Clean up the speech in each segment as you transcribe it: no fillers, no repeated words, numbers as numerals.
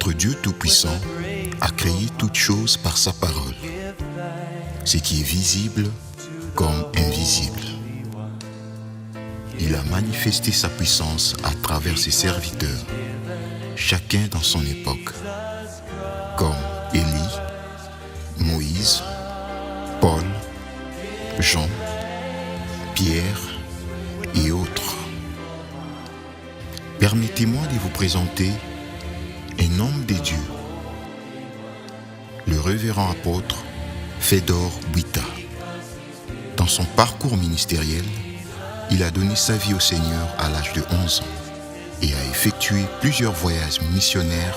Notre Dieu Tout-Puissant a créé toutes choses par sa parole, ce qui est visible comme invisible. Il a manifesté sa puissance à travers ses serviteurs, chacun dans son époque, comme Élie, Moïse, Paul, Jean, Pierre et autres. Permettez-moi de vous présenter un homme de Dieu, le révérend apôtre Fedor Buita. Dans son parcours ministériel, il a donné sa vie au Seigneur à l'âge de 11 ans et a effectué plusieurs voyages missionnaires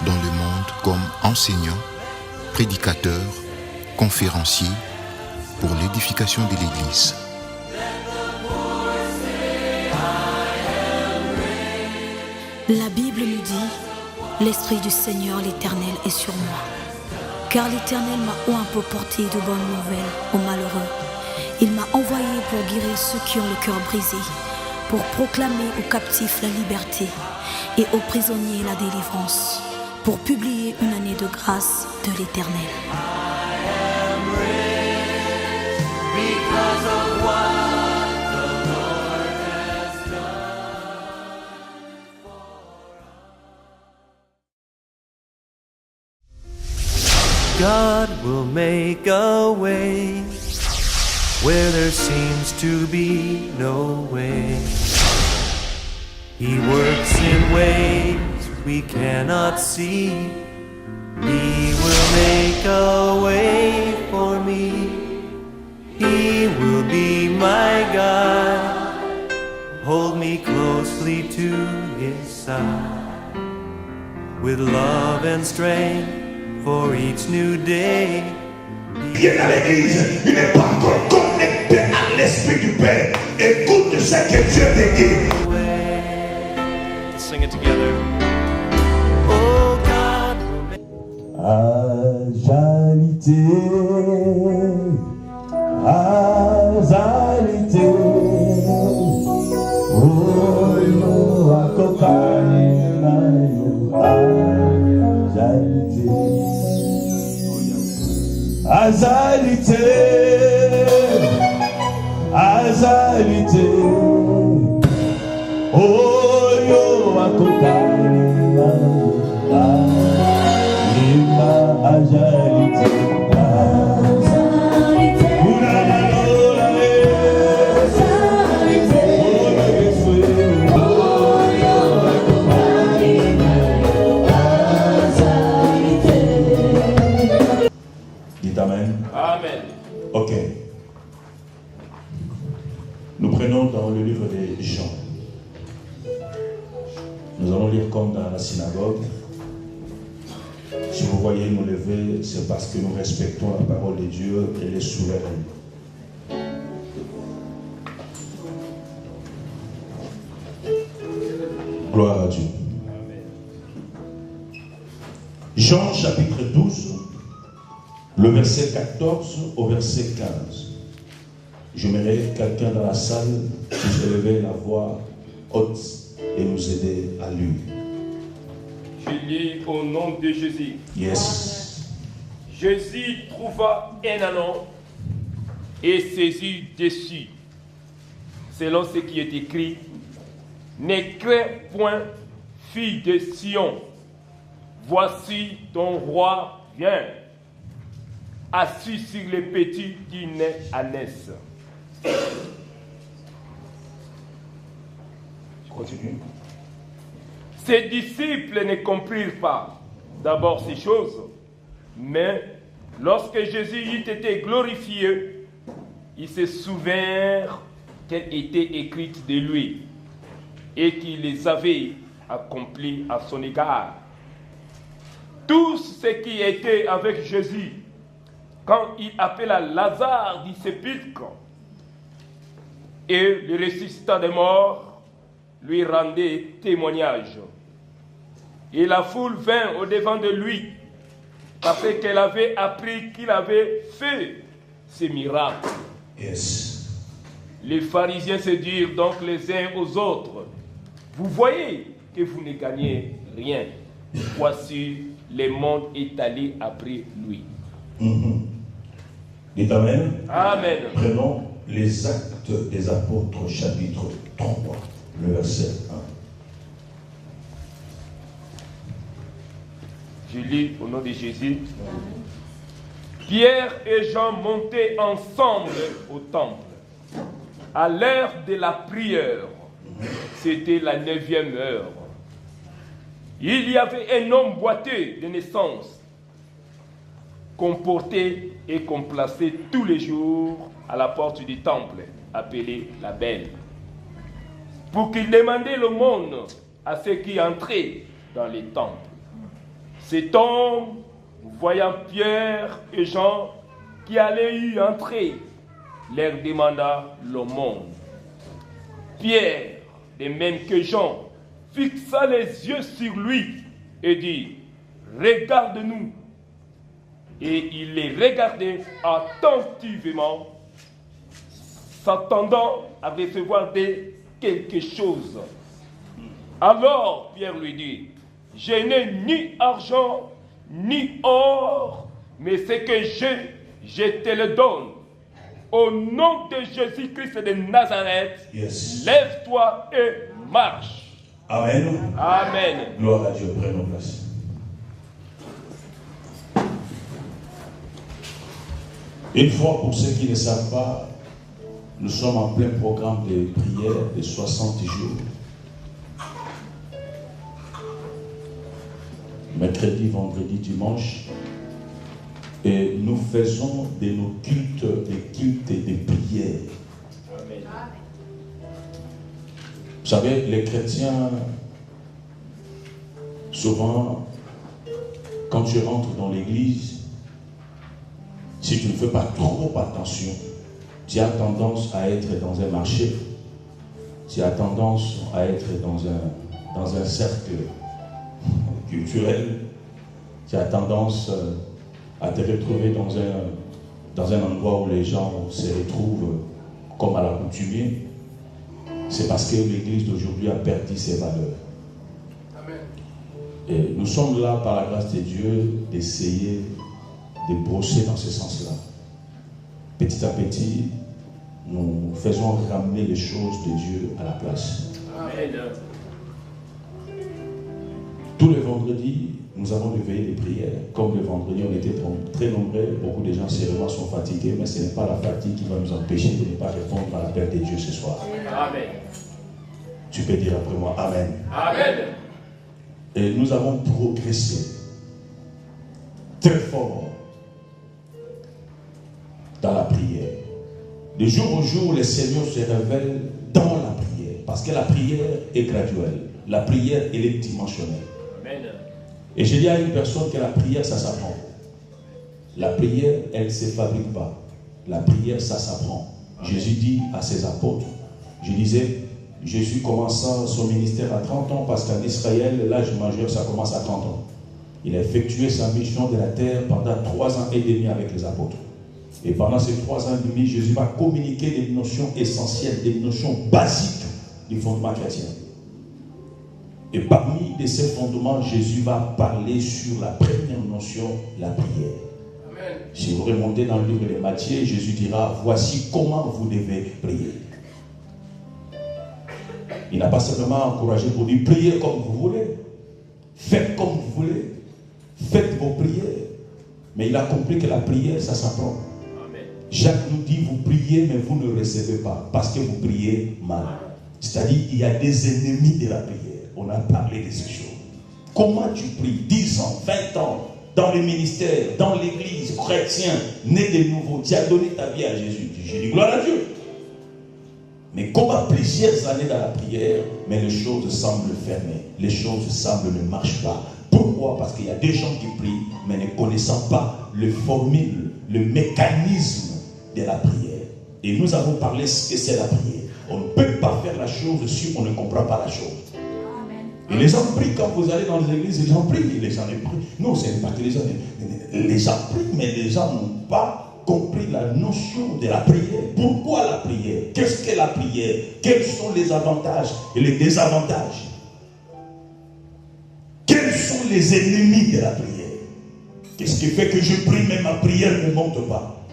dans le monde comme enseignant, prédicateur, conférencier pour l'édification de l'Église. La Bible nous dit, l'Esprit du Seigneur l'Éternel est sur moi, car l'Éternel m'a haut un peu porté de bonnes nouvelles aux malheureux. Il m'a envoyé pour guérir ceux qui ont le cœur brisé, pour proclamer aux captifs la liberté et aux prisonniers la délivrance, pour publier une année de grâce de l'Éternel. God will make a way where there seems to be no way. He works in ways we cannot see. He will make a way for me. He will be my God. Hold me closely to His side with love and strength for each new day. Viens à l'église, il n'est pas encore connecté à l'Esprit du Père. Écoute ce que Dieu te dit. Let's sing it together. Oh God. Azalité, Azalité, oh yo akokani na yo, Azalité, Azalité, Azalité, oh yo akokani na yo, Azalité, dites Amen. Amen. Ok. Nous prenons dans le livre de Jean. Nous allons lire comme dans la synagogue. Si vous voyez nous lever, c'est parce que nous respectons la parole de Dieu et elle est souveraine. Gloire à Dieu. Jean chapitre 12, le verset 14 au verset 15. J'aimerais quelqu'un dans la salle qui se levait la voix haute et nous aider à lire. Je lis au nom de Jésus. Yes. Jésus trouva un anneau et saisit dessus. Selon ce qui est écrit, ne crains point, fille de Sion. Voici ton roi vient, assis sur les petits d'une ânesse. Je continue. Ses disciples ne comprirent pas d'abord ces choses, mais lorsque Jésus eut été glorifié, ils se souvinrent qu'elles étaient écrites de lui et qu'il les avait accomplies à son égard. Tous ceux qui étaient avec Jésus, quand il appela Lazare du sépulcre et le ressuscita des morts, lui rendaient témoignage. Et la foule vint au-devant de lui, parce qu'elle avait appris qu'il avait fait ces miracles. Yes. Les pharisiens se dirent donc les uns aux autres, vous voyez que vous ne gagnez rien. voici, le monde est allé après lui. Dites Amen. Amen. Prenons les Actes des Apôtres, chapitre 3, le verset 1. Je lis au nom de Jésus. Pierre et Jean montaient ensemble au temple. À l'heure de la prière, c'était la 9e heure. Il y avait un homme boiteux de naissance, qu'on portait et qu'on plaçait tous les jours à la porte du temple, appelée la Belle, pour qu'il demandait l'aumône à ceux qui entraient dans les temples. Cet homme, voyant Pierre et Jean qui allaient y entrer, leur demanda l'aumône. Pierre, de même que Jean, fixa les yeux sur lui et dit, « Regarde-nous ». Et il les regardait attentivement, s'attendant à recevoir quelque chose. Alors Pierre lui dit, « Je n'ai ni argent, ni or, mais ce que j'ai, je te le donne. Au nom de Jésus-Christ de Nazareth, lève-toi et marche. » Amen. Amen. Gloire à Dieu. Prenons nos places. Une fois, pour ceux qui ne savent pas, nous sommes en plein programme de prière de 60 jours. Mercredi, vendredi, dimanche. Et nous faisons de nos cultes des cultes et des prières. Amen. Vous savez, les chrétiens, souvent, quand tu rentres dans l'église, si tu ne fais pas trop attention, tu as tendance à être dans un marché, tu as tendance à être dans un cercle culturel, tu as tendance à te retrouver dans un endroit où les gens se retrouvent comme à l'accoutumée. C'est parce que l'église d'aujourd'hui a perdu ses valeurs. Amen. Et nous sommes là, par la grâce de Dieu, d'essayer de brosser dans ce sens-là. Petit à petit, nous faisons ramener les choses de Dieu à la place. Amen. Tous les vendredis, nous avons des veillées de prière. Comme le vendredi, on était très nombreux. Beaucoup de gens sérieusement sont fatigués, mais ce n'est pas la fatigue qui va nous empêcher de ne pas répondre à l'appel de Dieu ce soir. Amen. Tu peux dire après moi Amen. Amen. Et nous avons progressé très fort dans la prière. De jour au jour, le Seigneur se révèle dans la prière. Parce que la prière est graduelle. La prière, elle est dimensionnelle. Amen. Et je dis à une personne que la prière, ça s'apprend. La prière, elle ne se fabrique pas. La prière, ça s'apprend. Jésus dit à ses apôtres, je disais, Jésus commença son ministère à 30 ans parce qu'en Israël, l'âge majeur, ça commence à 30 ans. Il a effectué sa mission de la terre pendant 3 ans et demi avec les apôtres. Et pendant ces 3 ans et demi, Jésus va communiquer des notions essentielles, des notions basiques du fondement chrétien. Et parmi ces fondements, Jésus va parler sur la première notion, la prière. Amen. Si vous remontez dans le livre de Matthieu, Jésus dira, voici comment vous devez prier. Il n'a pas simplement encouragé pour dire, priez comme vous voulez, faites comme vous voulez, faites vos prières. Mais il a compris que la prière, ça s'apprend. Jacques nous dit, vous priez, mais vous ne recevez pas, parce que vous priez mal. C'est-à-dire, il y a des ennemis de la prière. On a parlé de ces choses. Comment tu pries 10 ans, 20 ans, dans le ministère, dans l'église, chrétien, né de nouveau, tu as donné ta vie à Jésus. J'ai dit gloire à Dieu. Mais comment plusieurs années dans la prière, mais les choses semblent fermées. Les choses semblent ne marchent pas. Pourquoi? Parce qu'il y a des gens qui prient, mais ne connaissant pas le formule, le mécanisme de la prière. Et nous avons parlé ce que c'est la prière. On ne peut pas faire la chose si on ne comprend pas la chose. Et les gens prient quand vous allez dans les églises, les gens prient, les gens ne prient. Non, ce n'est pas que les gens prient, mais les gens n'ont pas compris la notion de la prière. Pourquoi la prière? Qu'est-ce que la prière? Quels sont les avantages et les désavantages? Quelles sont les ennemis de la prière? Qu'est-ce qui fait que je prie mais ma prière ne monte pas?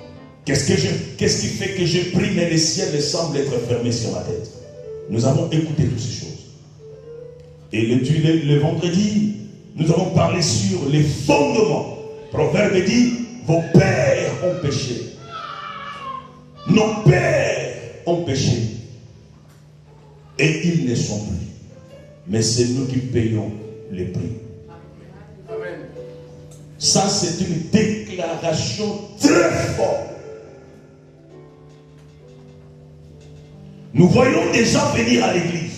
Qu'est-ce qui fait que je prie mais le ciel semble être fermé sur ma tête? Nous avons écouté toutes ces choses. Et le vendredi, nous avons parlé sur les fondements. Proverbe dit, vos pères ont péché. Nos pères ont péché. Et ils ne sont plus. Mais c'est nous qui payons les prix. Ça, c'est une déclaration très forte. Nous voyons des gens venir à l'église.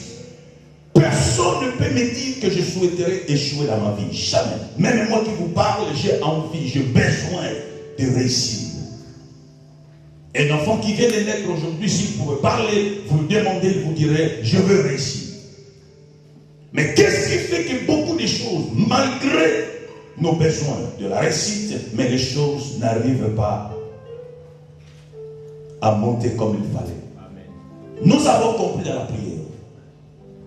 Personne ne peut me dire que je souhaiterais échouer dans ma vie. Jamais. Même moi qui vous parle, j'ai envie, j'ai besoin de réussir. Un enfant qui vient de naître aujourd'hui, si vous pouvez parler, vous le demandez, il vous dirait, je veux réussir. Mais qu'est-ce qui fait que beaucoup de choses, malgré nos besoins de la réussite, mais les choses n'arrivent pas à monter comme il fallait? Amen. Nous avons compris dans la prière.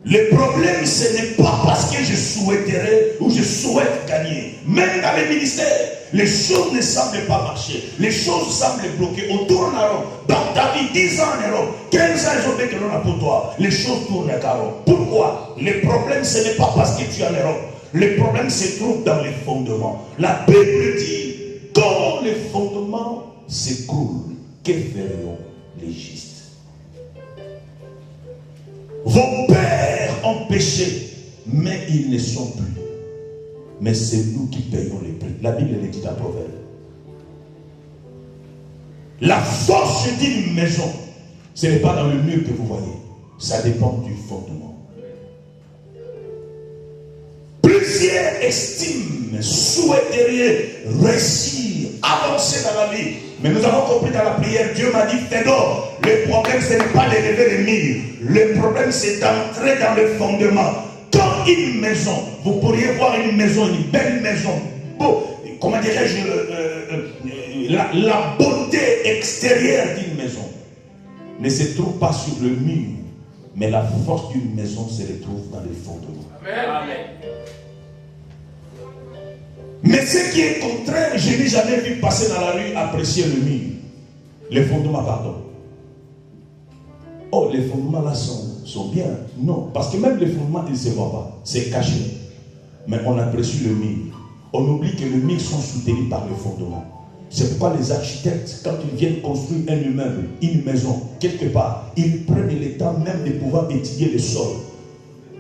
Le problème, ce n'est pas parce que je souhaiterais ou je souhaite gagner. Même dans les ministères, les choses ne semblent pas marcher. Les choses semblent bloquer. On tourne à rond. Dans ta vie, 10 ans en rond, 15 ans, ils ont fait que l'on a pour toi. Les choses tournent à rond. Pourquoi? Le problème, ce n'est pas parce que tu es en Europe. Le problème se trouve dans les fondements. La Bible dit, quand les fondements s'écroulent, que feront les justes? Vos pères ont péché, mais ils ne sont plus. Mais c'est nous qui payons les prix. La Bible le dit dans Proverbe. La force d'une maison, ce n'est pas dans le mur que vous voyez. Ça dépend du fondement. Plusieurs estiment, souhaiteriez réussir, avancer dans la vie. Mais nous avons compris dans la prière, Dieu m'a dit, Théodore, le problème ce n'est pas de lever les murs. Le problème c'est d'entrer dans le fondement. Dans une maison, vous pourriez voir une maison, une belle maison. Bon, comment dirais-je, la beauté extérieure d'une maison ne se trouve pas sur le mur. Mais la force d'une maison se retrouve dans les fondements. Amen. Mais ce qui est contraire, je n'ai jamais vu passer dans la rue apprécier le mur. Les fondements, pardon. Oh, les fondements là sont bien. Non, parce que même les fondements, ils ne se voient pas. C'est caché. Mais on apprécie le mur. On oublie que les murs sont soutenus par les fondements. C'est pourquoi les architectes, quand ils viennent construire un immeuble, une maison, quelque part, ils prennent le temps même de pouvoir étudier le sol,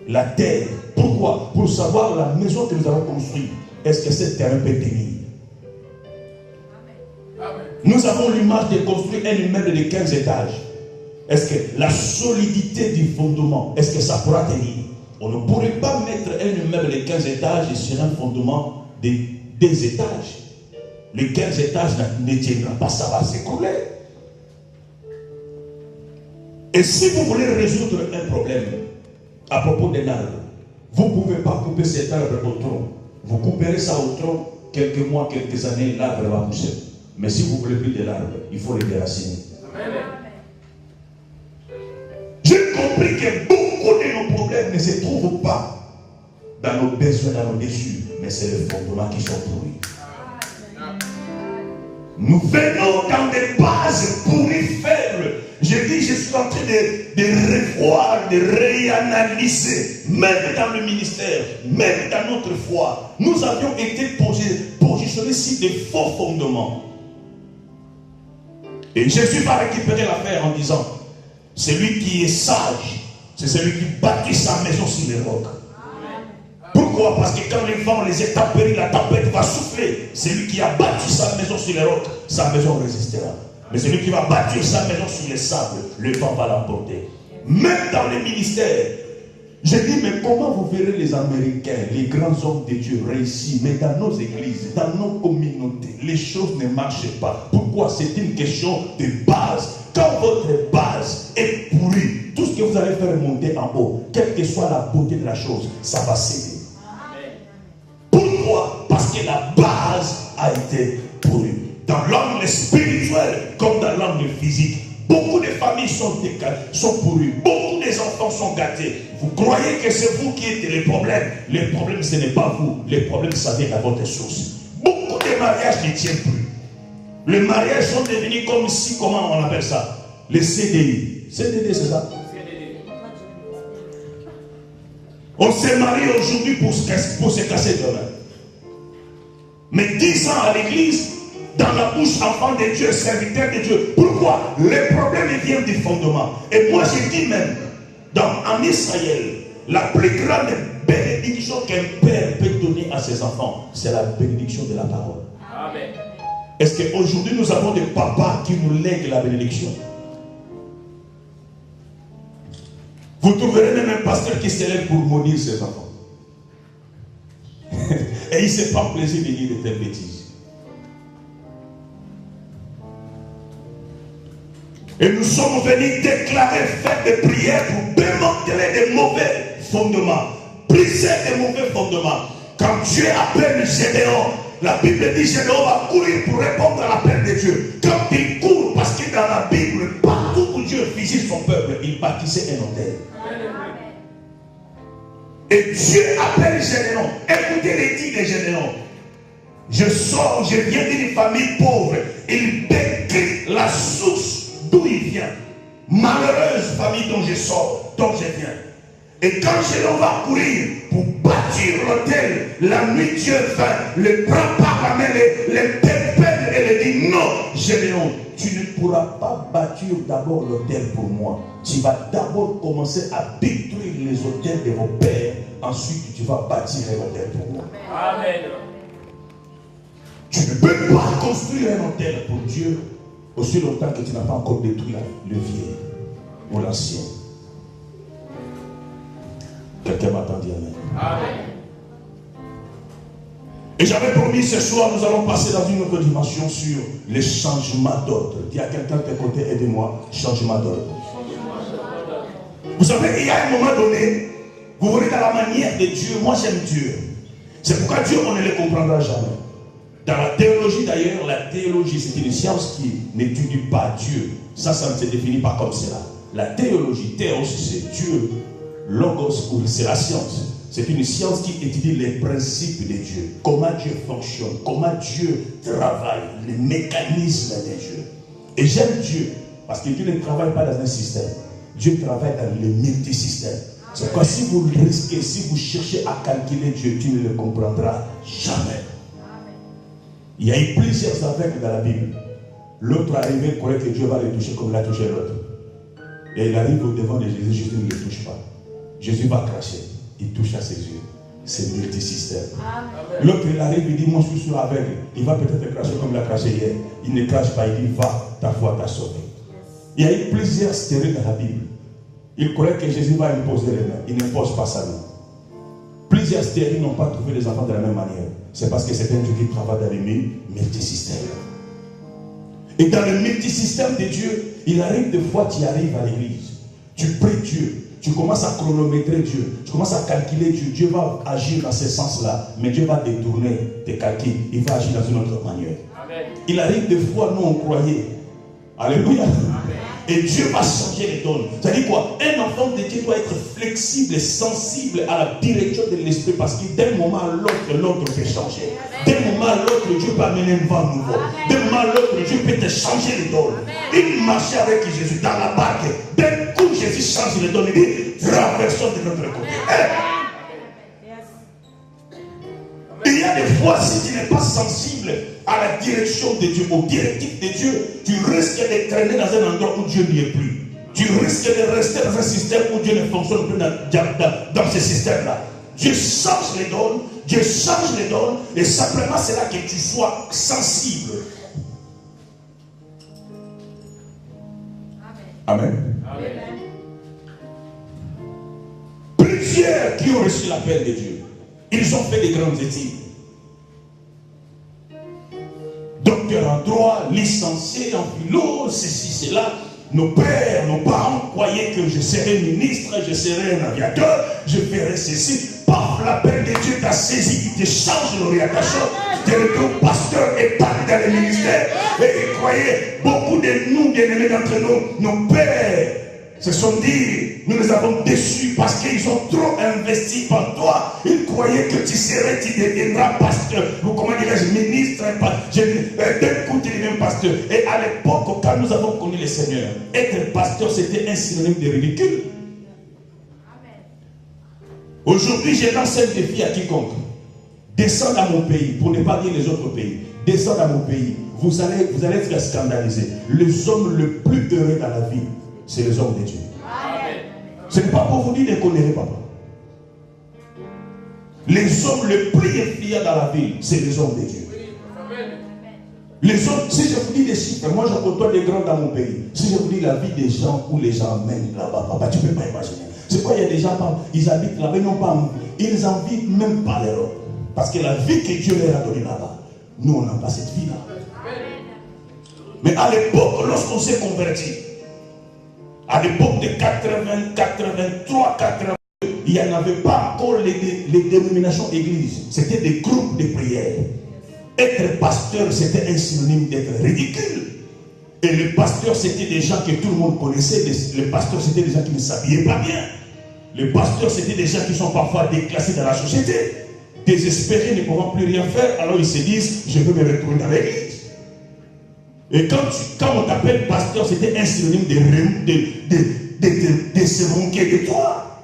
la terre. Pourquoi? Pour savoir la maison que nous avons construite. Est-ce que ce terrain peut tenir? Nous avons l'image de construire un immeuble de 15 étages. Est-ce que la solidité du fondement, est-ce que ça pourra tenir? On ne pourrait pas mettre un immeuble de 15 étages sur un fondement de 2 étages. Les 15 étages ne tiendront pas, ça va s'écrouler. Et si vous voulez résoudre un problème à propos d'un arbre, vous ne pouvez pas couper cet arbre au tronc. Vous couperez ça au tronc, quelques mois, quelques années, l'arbre va pousser. Mais si vous voulez plus de l'arbre, il faut le déraciner. J'ai compris que beaucoup de nos problèmes ne se trouvent pas dans nos besoins, dans nos déçus, mais c'est les fondements qui sont pourris. Nous venons dans des bases pourries, faibles. Je dis, je suis en train de revoir, de réanalyser, même dans le ministère, même dans notre foi. Nous avions été positionnés sur des faux fondements. Et Jésus va récupérer l'affaire en disant, celui qui est sage, c'est celui qui bâtit sa maison sur les rocs. Pourquoi? Parce que quand les vents les est tempérés, la tempête va souffler. Celui qui a bâti sa maison sur les rocs, sa maison résistera. Mais celui qui va bâtir sa maison sur les sables, le vent va l'emporter. Même dans les ministères, je dis, mais comment vous verrez les Américains, les grands hommes de Dieu réussir, mais dans nos églises, dans nos communautés, les choses ne marchent pas. Pourquoi? C'est une question de base. Quand votre base est pourrie, tout ce que vous allez faire monter en haut, quelle que soit la beauté de la chose, ça va céder. Pourquoi? Parce que la base a été pourrie. Dans l'angle spirituel comme dans l'angle physique, beaucoup de familles sont pourries. Beaucoup les enfants sont gâtés. Vous croyez que c'est vous qui êtes les problèmes. Les problèmes, ce n'est pas vous. Les problèmes, ça vient à votre source. Beaucoup de mariages ne tiennent plus. Les mariages sont devenus comme si, comment on appelle ça? Les CDI. CDD, c'est ça? On s'est marié aujourd'hui pour se casser demain. Mais 10 ans à l'église, dans la bouche enfant de Dieu, serviteur de Dieu. Pourquoi? Les problèmes viennent du fondement. Et moi je dis même, en Israël, la plus grande bénédiction qu'un père peut donner à ses enfants, c'est la bénédiction de la parole. Amen. Est-ce qu'aujourd'hui nous avons des papas qui nous lèguent la bénédiction? Vous trouverez même un pasteur qui se lève pour maudire ses enfants. Et il ne se prend plaisir de dire de telles bêtises. Et nous sommes venus déclarer, faire des prières pour démanteler des mauvais fondements. Briser des mauvais fondements. Quand Dieu appelle Gédéon, la Bible dit Gédéon va courir pour répondre à l'appel de Dieu. Quand il court, parce que dans la Bible, partout où Dieu visite son peuple, il bâtissait un autel. Et Dieu appelle Gédéon. Écoutez les dits de Gédéon. Je viens d'une famille pauvre. Il décrit la source d'où il vient. Malheureuse famille dont je sors, dont je viens. Et quand Gédéon va courir pour bâtir l'autel, la nuit Dieu vint, le prend par la main, les pépède et le dit non, Gédéon, tu ne pourras pas bâtir d'abord l'autel pour moi. Tu vas d'abord commencer à détruire les autels de vos pères. Ensuite, tu vas bâtir un autel pour moi. Amen. Tu ne peux pas construire un autel pour Dieu aussi longtemps que tu n'as pas encore détruit le vieil ou l'ancien. Quelqu'un m'attend, dit Amen. Amen. Et j'avais promis ce soir, nous allons passer dans une autre dimension sur les changements d'ordre. Dis à quelqu'un de tes côtés, aidez-moi, changement d'ordre. Vous savez, il y a un moment donné, vous voyez dans la manière de Dieu, moi j'aime Dieu. C'est pourquoi Dieu, on ne le comprendra jamais. Dans la théologie d'ailleurs, la théologie c'est une science qui n'étudie pas Dieu. Ça ne se définit pas comme cela. La théologie, théos, c'est Dieu. Logos, c'est la science. C'est une science qui étudie les principes de Dieu. Comment Dieu fonctionne, comment Dieu travaille, les mécanismes de Dieu. Et j'aime Dieu, parce que Dieu ne travaille pas dans un système. Dieu travaille dans le multisystème. C'est quoi, si vous risquez, si vous cherchez à calculer Dieu, tu ne le comprendras jamais. Il y a eu plusieurs aveugles dans la Bible. L'autre arrivé croyait que Dieu va le toucher comme il a touché l'autre. Et il arrive au devant de Jésus, Jésus ne le touche pas. Jésus va cracher, il touche à ses yeux. C'est multisystème. L'autre il arrive, il dit, moi je suis aveugle. Il va peut-être cracher comme il a craché hier. Il ne crache pas, il dit, va, ta foi t'a sauvé. Il y a eu plusieurs stéréos dans la Bible. Il croyait que Jésus va imposer les mains. Il n'impose pas sa main. Plusieurs stériles n'ont pas trouvé les enfants de la même manière. C'est parce que c'est un Dieu qui travaille dans les multisystèmes. Et dans le multisystème de Dieu, il arrive des fois, tu arrives à l'église. Tu pries Dieu. Tu commences à chronométrer Dieu. Tu commences à calculer Dieu. Dieu va agir dans ce sens-là. Mais Dieu va détourner tes calculs. Il va agir dans une autre manière. Amen. Il arrive des fois, nous on croyait. Alléluia. Amen. Et Dieu va changer les donnes. C'est-à-dire quoi? Un enfant de Dieu doit être flexible et sensible à la direction de l'esprit, parce que d'un moment à l'autre, l'autre peut changer. D'un moment à l'autre, Dieu peut amener un vent nouveau. D'un moment à l'autre, Dieu peut te changer les donnes. Il marchait avec Jésus dans la barque. D'un coup, Jésus change les donnes. Il dit, traversons de notre côté. Il y a des fois, si tu n'es pas sensible à la direction de Dieu, aux directives de Dieu, tu risques de traîner dans un endroit où Dieu n'y est plus. Tu risques de rester dans un système où Dieu ne fonctionne plus dans ce système-là. Dieu change les donnes, Dieu change les donnes, et simplement c'est là que tu sois sensible. Amen. Amen. Plusieurs qui ont reçu l'appel de Dieu, ils ont fait des grandes études. Docteur en droit, licencié en philo, ceci, cela. Nos pères, nos parents croyaient que je serais ministre, je serais un aviateur, je ferais ceci. Paf, l'appel de Dieu t'a saisi, il te change l'orientation. Tu te retrouves pasteur et pas dans le ministère. Et croyez, beaucoup de nous, bien-aimés d'entre nous, nos pères, se sont dit, nous les avons déçus parce qu'ils ont trop investi en toi. Ils croyaient que tu deviendras pasteur, ou comment dirais-je, ministre, d'un coup tu deviens pasteur. Et à l'époque, quand nous avons connu le Seigneur, être pasteur c'était un synonyme de ridicule. Aujourd'hui, je lance un défi à quiconque. Descends dans mon pays, pour ne pas dire les autres pays. Descends dans mon pays. Vous allez être scandalisés. Les hommes les plus heureux dans la vie, c'est les hommes de Dieu. Amen. Ce n'est pas pour vous dire de connaître papa. Les hommes les plus influents dans la vie, c'est les hommes de Dieu. Amen. Les hommes, si je vous dis des chiffres, moi je côtoie des grands dans mon pays. Si je vous dis la vie des gens où les gens mènent là-bas, papa, tu ne peux pas imaginer. C'est quoi, il y a des gens, ils habitent là-bas, ils n'en vivent même pas l'Europe. Parce que la vie que Dieu leur a donnée là-bas, nous on n'a pas cette vie-là. Mais à l'époque, lorsqu'on s'est converti, à l'époque de 80, 83, 82, il n'y en avait pas encore les dénominations églises. C'était des groupes de prière. Être pasteur, c'était un synonyme d'être ridicule. Et les pasteurs, c'était des gens que tout le monde connaissait. Les pasteurs, c'était des gens qui ne s'habillaient pas bien. Les pasteurs, c'était des gens qui sont parfois déclassés dans la société. Désespérés, ne pouvant plus rien faire, alors ils se disent, je veux me retrouver dans l'église. Et quand on t'appelle pasteur, c'était un synonyme de se manquer de toi.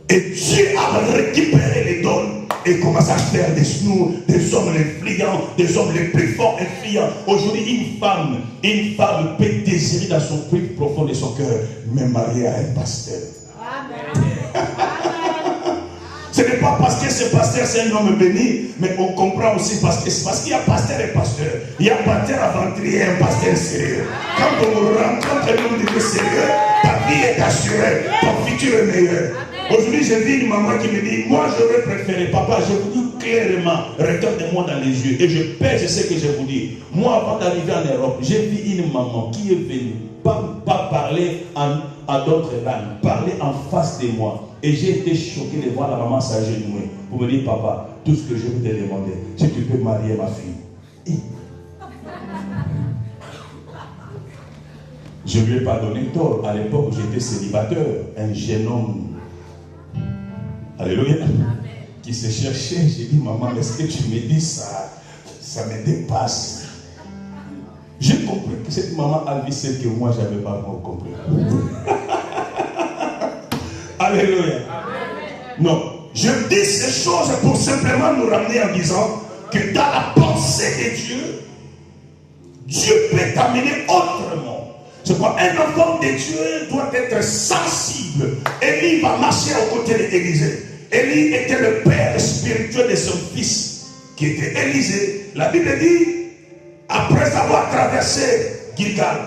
Et Dieu a récupéré les dons et commence à faire des hommes influents, des hommes les plus forts influents. Aujourd'hui, une femme peut désirer dans son plus profond de son cœur, me marier à un pasteur. Amen. Ce n'est pas parce que ce pasteur c'est un homme béni, mais on comprend aussi parce qu'il y a pasteur et pasteur. Il y a pasteur aventurier et un pasteur sérieux. Quand on rencontre un homme de sérieux, ta vie est assurée, ton futur est meilleur. Aujourd'hui, j'ai vu une maman qui me dit, moi j'aurais préféré, papa, je vous dis clairement, regardez-moi dans les yeux, et je pèse ce que je vous dis. Moi, avant d'arriver en Europe, j'ai vu une maman qui est venue, pas parler à d'autres langues, parler en face de moi. Et j'ai été choqué de voir la maman s'agenouiller pour me dire, papa, tout ce que je veux te demander, si tu peux marier ma fille. Je ne lui ai pas donné tort. À l'époque où j'étais célibataire, un jeune homme, alléluia, qui se cherchait, j'ai dit, maman, est-ce que tu me dis ça? Ça me dépasse. J'ai compris que cette maman a vu ce que moi, je n'avais pas encore compris. Alléluia. Amen. Non, je dis ces choses pour simplement nous ramener en disant que dans la pensée de Dieu, Dieu peut t'amener autrement. C'est quoi? Un enfant de Dieu doit être sensible. Élie va marcher aux côtés d'Élisée. Élie était le père spirituel de son fils, qui était Élisée. La Bible dit, après avoir traversé Gilgal,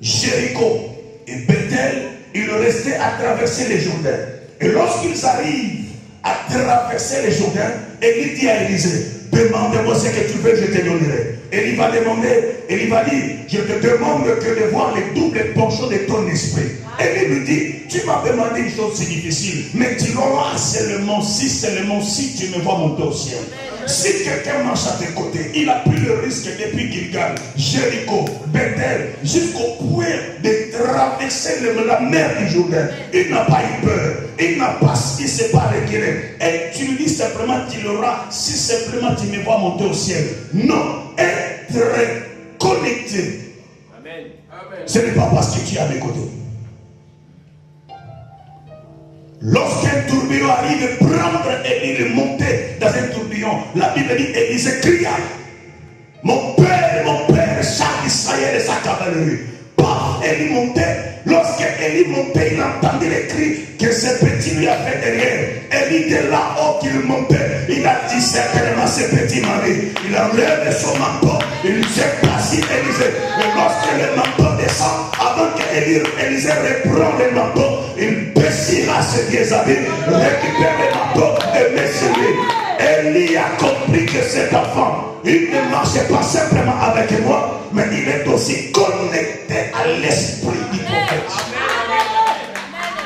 Jéricho et Bethel, il restait à traverser les Jourdains. Et lorsqu'ils arrivent à traverser les Jourdains, Élie dit à Élisée, demande-moi ce que tu veux, je te donnerai. Élie va demander, Élie va dire, je te demande que de voir les doubles penchants de ton esprit. Élie lui dit, tu m'as demandé une chose si difficile, mais tu l'auras seulement si tu me vois monter au ciel. Si quelqu'un marche à tes côtés, il a pris le risque depuis Gilgal, Jéricho, Bethel, jusqu'au point de traverser la mer du Jourdain. Il n'a pas eu peur, il ne s'est pas reculé. Et tu lui dis simplement, tu l'auras si simplement tu me vois monter au ciel. Non, être connecté. Amen. Ce n'est pas parce que tu es à mes côtés. Lorsqu'un tourbillon arrive, prendre Élie, le monter dans un tourbillon, la Bible dit, Élisée cria, mon père, char d'Israël et sa cavalerie. Paf, Élie montait. Lorsque Élie montait, il entendait les cris que ce petit lui a fait derrière. Élie de là-haut qu'il montait, il a dit certainement ce petit mari. Il enlève son manteau, il s'est passé Élisée. Et lorsque le manteau descend, avant que Élisée reprend le manteau, il baissera ses vieux habits, récupère le manteau et met sur lui. Élie a compris que cet enfant, il ne marchait pas simplement avec moi, mais il est aussi connecté à l'esprit du prophète.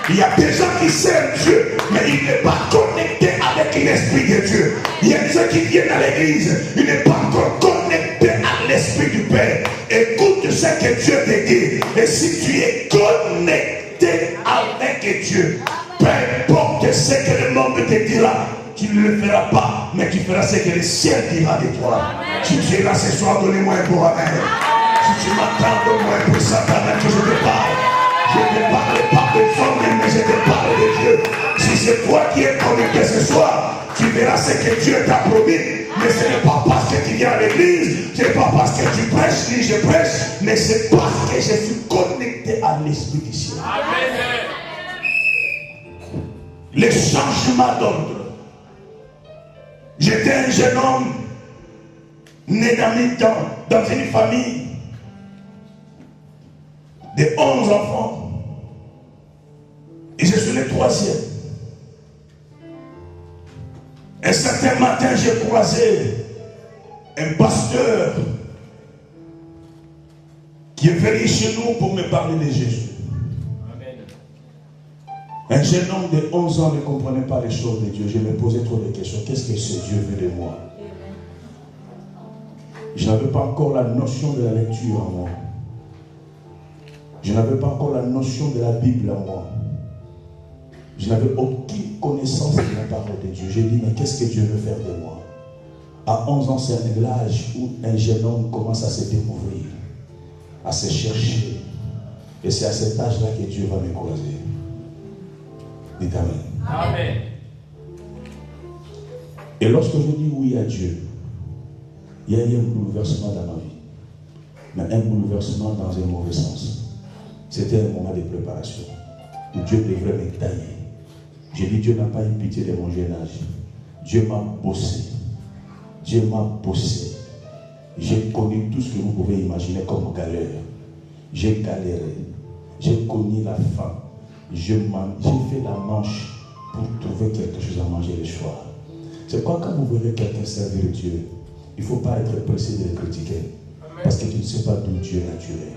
Il y a des gens qui servent Dieu, mais il n'est pas connecté avec l'esprit de Dieu. Il y a des gens qui viennent à l'église, il n'est pas encore connecté à l'esprit du Père. Écoute ce ce que Dieu te dit. Et si tu es connecté avec Dieu, peu importe ce que le monde te dira, tu ne le feras pas, mais tu feras ce que le ciel dira de toi. Si tu es là ce soir, donnez-moi un beau amen. Si tu m'attends, donne-moi un puissant amen que je te parle. Je ne te parle pas de toi-même, mais je te parle de Dieu. Si c'est toi qui es connecté ce soir, tu verras ce que Dieu t'a promis. Mais ce n'est pas parce que tu viens à l'église, ce n'est pas parce que tu prêches, ni je prêche, mais c'est parce que je suis connecté à l'Esprit du ciel. Le changement d'ordre. J'étais un jeune homme né dans une famille de 11 enfants. Et je suis le 3e. Un certain matin, j'ai croisé un pasteur qui est venu chez nous pour me parler de Jésus. Amen. Un jeune homme de 11 ans ne comprenait pas les choses de Dieu. Je me posais trop de questions. Qu'est-ce que ce Dieu veut de moi? Je n'avais pas encore la notion de la lecture en moi. Je n'avais pas encore la notion de la Bible en moi. Je n'avais aucune connaissance de la parole de Dieu. J'ai dit, mais qu'est-ce que Dieu veut faire de moi? À 11 ans, c'est l'âge où un jeune homme commence à se découvrir, à se chercher. Et c'est à cet âge-là que Dieu va me croiser. Dites Amen. Amen. Et lorsque je dis oui à Dieu, il y a eu un bouleversement dans ma vie. Mais un bouleversement dans un mauvais sens. C'était un moment de préparation où Dieu devrait me tailler. J'ai dit, Dieu n'a pas eu pitié de mon jeune âge. Dieu m'a bossé. Dieu m'a bossé. J'ai connu tout ce que vous pouvez imaginer comme galère. J'ai galéré. J'ai connu la faim. J'ai fait la manche pour trouver quelque chose à manger le soir. C'est quoi quand vous verrez quelqu'un servir Dieu, il ne faut pas être pressé de le critiquer. Parce que tu ne sais pas d'où Dieu l'a tiré.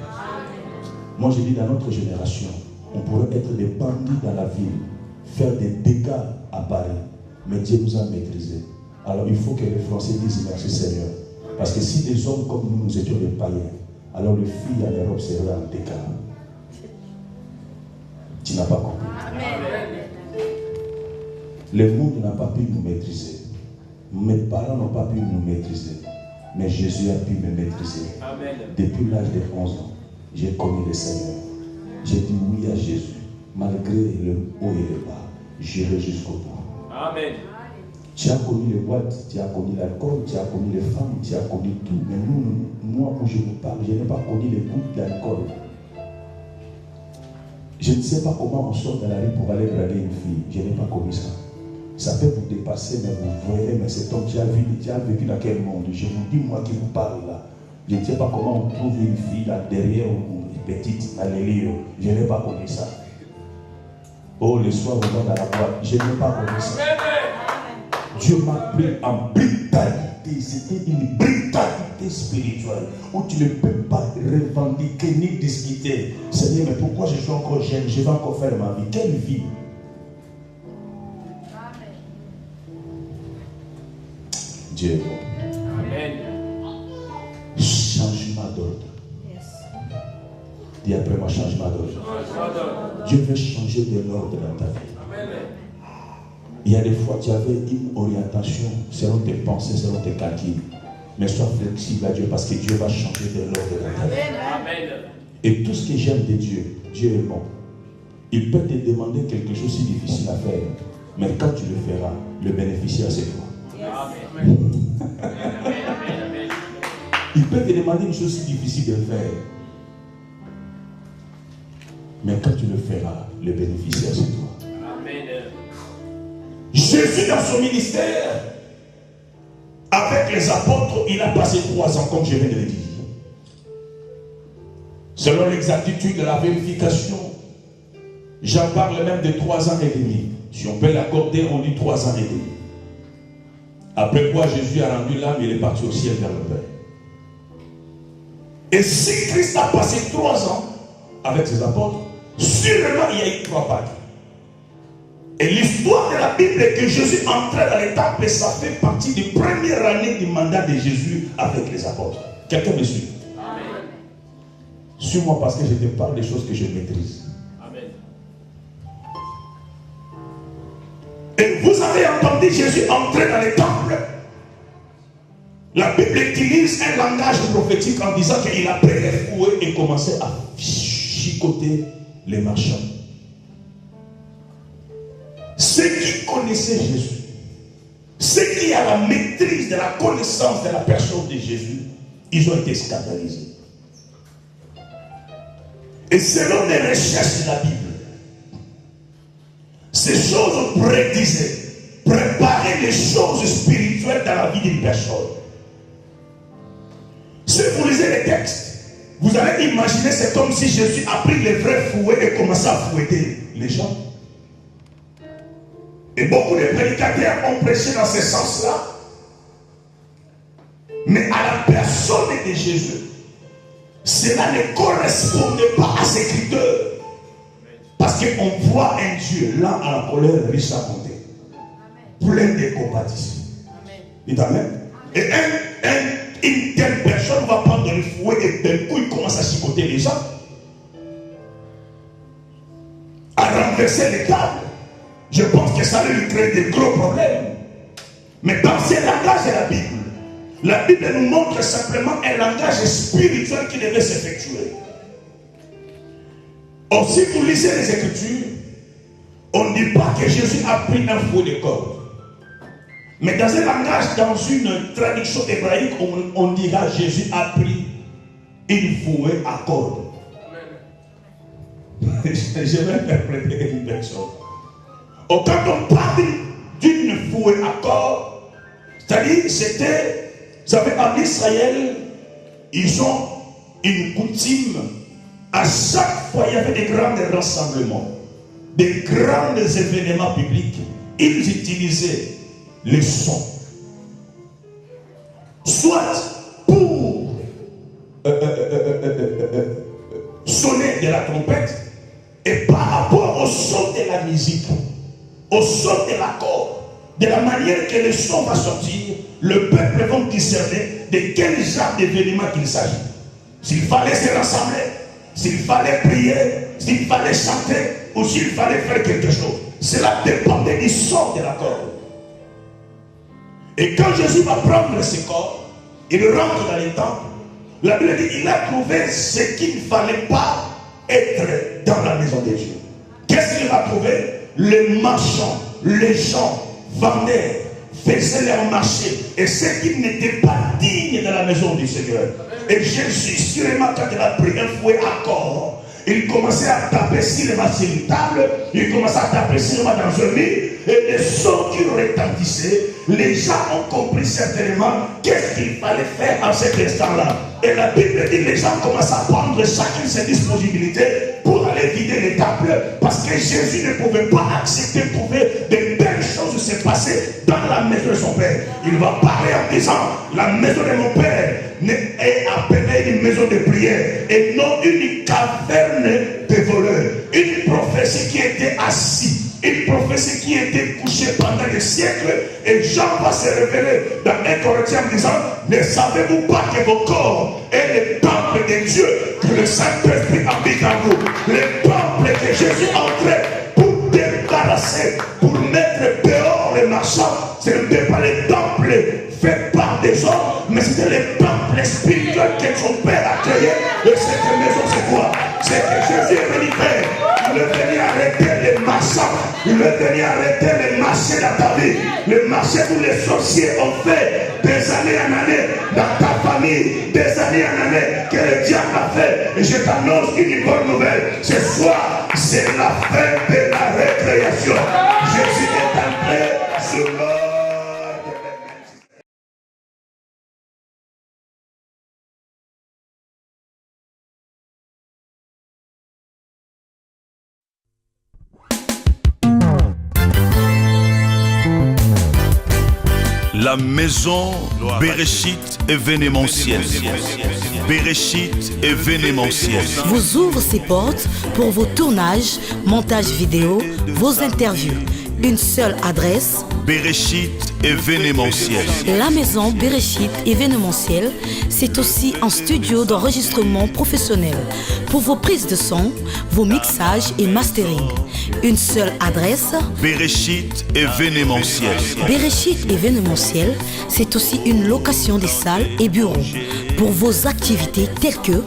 Moi, je dis, dans notre génération, on pourrait être des bandits dans la ville, faire des dégâts à Paris, mais Dieu nous a maîtrisés. Alors il faut que les Français disent merci Seigneur. Parce que si des hommes comme nous, nous étions des païens, alors les filles en Europe seraient en dégâts. Tu n'as pas compris. Le monde n'a pas pu nous maîtriser. Mes parents n'ont pas pu nous maîtriser. Mais Jésus a pu me maîtriser. Amen. Depuis l'âge de 11 ans, j'ai connu le Seigneur. J'ai dit oui à Jésus. Malgré le haut et le bas, j'irai jusqu'au bout. Amen. Tu as connu les boîtes, tu as connu l'alcool, tu as connu les femmes, tu as connu tout. Mais moi où je vous parle, je n'ai pas connu les gouttes d'alcool. Je ne sais pas comment on sort dans la rue pour aller draguer une fille. Je n'ai pas connu ça. Ça peut vous dépasser, mais vous voyez, mais cet homme, tu as vécu dans quel monde? Je vous dis, moi qui vous parle là, je ne sais pas comment on trouve une fille là derrière ou une petite dans les lieux. Je n'ai pas connu ça. Oh, le soir, on va dans la boîte. Je n'ai pas connu ça. Dieu m'a pris en brutalité. C'était une brutalité spirituelle où tu ne peux pas revendiquer ni discuter. Seigneur, mais pourquoi je suis encore jeune? Je vais encore faire ma vie. Quelle vie? Dieu est bon. Amen. Changement d'ordre. Yes. Dis après moi, changement d'ordre. Dieu veut changer de l'ordre dans ta vie. Amen. Il y a des fois, tu avais une orientation selon tes pensées, selon tes calculs. Mais sois flexible à Dieu parce que Dieu va changer de l'ordre dans ta vie. Amen. Et tout ce que j'aime de Dieu, Dieu est bon. Il peut te demander quelque chose si difficile à faire. Mais quand tu le feras, le bénéficiaire c'est toi. Amen. Il peut te demander une chose si difficile de faire. Mais quand tu le feras, le bénéficiaire c'est toi. Amen. Jésus dans son ministère, avec les apôtres, il a passé 3 ans, comme je viens de le dire. Selon l'exactitude de la vérification, j'en parle même de 3 ans et demi. Si on peut l'accorder, on dit 3 ans et demi. Après quoi, Jésus a rendu l'âme, il est parti au ciel vers le Père. Et si Christ a passé 3 ans avec ses apôtres, sûrement il y a eu 3 Pâques. Et l'histoire de la Bible est que Jésus entrait dans les temples et ça fait partie des premières années du mandat de Jésus avec les apôtres. Quelqu'un me suit? Amen. Suis-moi parce que je te parle des choses que je maîtrise. Amen. Et vous avez entendu Jésus entrer dans les temples. La Bible utilise un langage prophétique en disant qu'il a pris les fouets et commencé à chicoter les marchands. Ceux qui connaissaient Jésus, ceux qui ont la maîtrise de la connaissance de la personne de Jésus, ils ont été scandalisés. Et selon les recherches de la Bible, ces choses prédisaient préparer les choses spirituelles dans la vie d'une personne. Si vous lisez les textes, vous allez imaginer, c'est comme si Jésus a pris les vrais fouets et commençait à fouetter les gens. Et beaucoup de prédicateurs ont prêché dans ce sens-là. Mais à la personne de Jésus, cela ne correspondait pas à ses critères. Parce qu'on voit un Dieu lent à la colère, riche à compter, plein de compassion. Dites Amen. Et une telle personne va prendre le fouet et d'un coup il commence à chicoter les gens, à renverser les tables. Je pense que ça lui crée des gros problèmes. Mais dans ce langage de la Bible nous montre simplement un langage spirituel qui devait s'effectuer. Or, si vous lisez les Écritures, on ne dit pas que Jésus a pris un fouet de corde. Mais dans un langage, dans une traduction hébraïque, on dira Jésus a pris une fouet à corde. Je vais interpréter une personne. Or, quand on parle d'une fouet à corde, c'est-à-dire c'était, vous savez, en Israël, ils ont une coutume. À chaque fois, il y avait des grands rassemblements, des grands événements publics. Ils utilisaient les sons. Soit pour sonner de la trompette, et par rapport au son de la musique, au son de l'accord, de la manière que le son va sortir, le peuple va discerner de quel genre d'événement il s'agit. S'il fallait se rassembler, s'il fallait prier, s'il fallait chanter, ou s'il fallait faire quelque chose. Cela dépendait du son de l'accord. Et quand Jésus va prendre ce corps, il rentre dans les temples. La Bible dit qu'il a trouvé ce qu'il ne fallait pas être dans la maison de Dieu. Qu'est-ce qu'il a trouvé? Les marchands, les gens vendaient, faisaient leur marché. Et ceux qui n'étaient pas dignes de la maison du Seigneur. Et Jésus, sûrement, quand il a pris un fouet à corps, il commençait à taper sur une table, il commençait à taper sur dans un lit, et les sons qui retentissaient, les gens ont compris certainement qu'est-ce qu'il fallait faire en cet instant-là. Et la Bible dit que les gens commencent à prendre chacune ses disponibilités pour aller vider les tables, parce que Jésus ne pouvait pas accepter, de belles choses se passer dans la maison de son Père. Il va parler en disant, la maison de mon Père est appelée une maison de prière et non une caverne de voleurs. Une prophétie qui était assise, une prophétie qui était couchée pendant des siècles, et Jean va se révéler dans 1 Corinthiens en disant, ne savez-vous pas que vos corps est le temple de Dieu, que le Saint-Esprit habite en vous, le temple que Jésus entrait pour débarrasser, pour mettre dehors les marchands. Ce n'était pas les temples faits par des hommes, mais c'était les temples spirituels que son Père a créés. Et cette maison, c'est quoi? C'est que Jésus est venu faire. Il est venu arrêter les marchands. Il est venu arrêter les marchés dans ta vie. Les marchés où les sorciers ont fait des années en années dans ta famille, des années en années que le diable a fait. Et je t'annonce une bonne nouvelle. Ce soir, c'est la fin de la récréation. Jésus est entré sur l'ordre. La maison Bereshit événementielle. Bereshit événementielle. Vous ouvre ses portes pour vos tournages, montages vidéo, vos interviews. Une seule adresse. Bereshit événementiel. La maison Bereshit événementiel, c'est aussi un studio d'enregistrement professionnel pour vos prises de son, vos mixages et mastering. Une seule adresse. Bereshit événementiel. Bereshit événementiel, c'est aussi une location des salles et bureaux pour vos activités telles que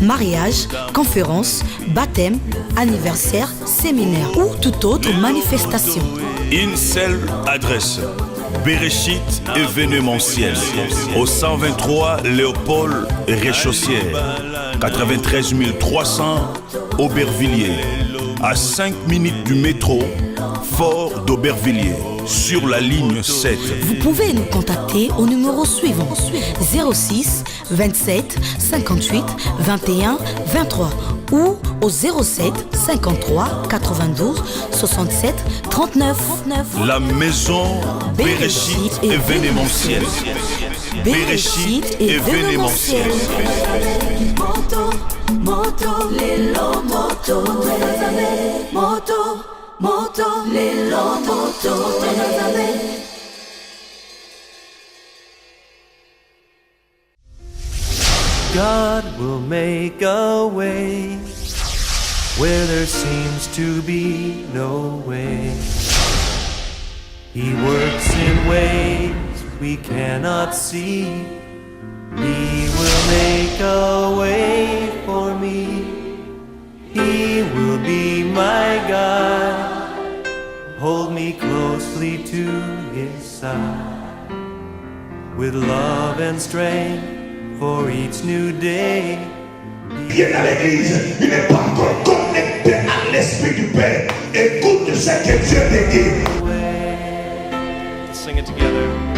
mariage, conférences, baptême, anniversaire, séminaire ou toute autre manifestation. Une seule adresse. Bereshit événementiel. Au 123 Léopold Réchaussière. 93 300 Aubervilliers. À 5 minutes du métro Fort d'Aubervilliers. Sur la ligne 7. Vous pouvez nous contacter au numéro suivant 06 27 58 21 23 ou au 07 53 92 67 39. La maison Bereshit événementiel. Bereshit événementiel. Moto, moto, lelo, moto, moto, moto, lelo, moto, God will make a way where there seems to be no way. He works in ways we cannot see. He will make a way for me. He will be my God. Hold me closely to His side with love and strength for each new day. Viens à l'église, il n'est pas encore connecté à l'Esprit du Père. Écoute ce que Dieu te dit. Sing it together.